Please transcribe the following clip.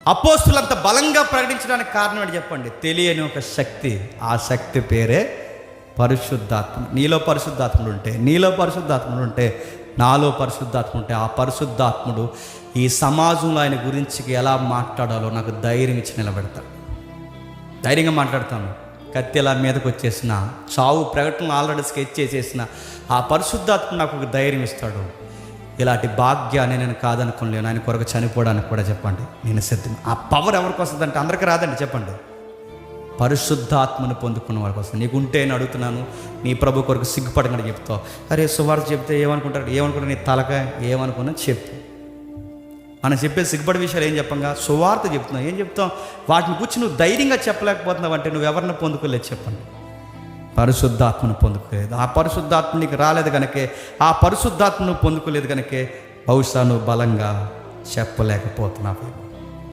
అపోస్తులంత బలంగా ప్రకటించడానికి కారణం ఏంటి చెప్పండి? తెలియని ఒక శక్తి. ఆ శక్తి పేరే పరిశుద్ధాత్మ. నీలో పరిశుద్ధాత్ముడు ఉంటే నాలో పరిశుద్ధాత్మ ఉంటే ఆ పరిశుద్ధాత్ముడు ఈ సమాజంలో ఆయన గురించి ఎలా మాట్లాడాలో నాకు ధైర్యం ఇచ్చి నిలబెడతాడు. ధైర్యంగా మాట్లాడతాను. కత్తి ఎలా మీదకి వచ్చేసిన, చావు ప్రకటన ఆల్రెడీ స్కెచ్ చేసేసిన ఆ పరిశుద్ధాత్మ నాకు ఒక ధైర్యం ఇస్తాడు. ఇలాంటి భాగ్యాన్ని నేను కాదనుకోలేను. ఆయన కొరకు చనిపోవడానికి కూడా చెప్పండి నేను సిద్ధం. ఆ పవర్ ఎవరికి వస్తుందంటే అందరికీ రాదండి, చెప్పండి. పరిశుద్ధాత్మను పొందుకున్న వారికి వస్తుంది. నీకుంటే నేను అడుగుతున్నాను, నీ ప్రభు కొరకు సిగ్గుపడకుండా చెప్తావు. అరే సువార్త చెప్తే ఏమనుకుంటారు నీ తలకాయ ఏమనుకున్నా చెప్పు. మనం చెప్పే సిగ్గుపడే విషయాలు ఏం చెప్పంగా? సువార్త చెప్తున్నావు. ఏం చెప్తాం? వాటిని కూర్చి నువ్వు ధైర్యంగా చెప్పలేకపోతున్నావు అంటే నువ్వు ఎవరిని పొందుకోలేదు చెప్పండి? పరిశుద్ధాత్మను పొందుకోలేదు. ఆ పరిశుద్ధాత్మ నీకు రాలేదు కనుకే, ఆ పరిశుద్ధాత్మను పొందుకోలేదు కనుకే బహుశా నువ్వు బలంగా చెప్పలేకపోతున్నావు.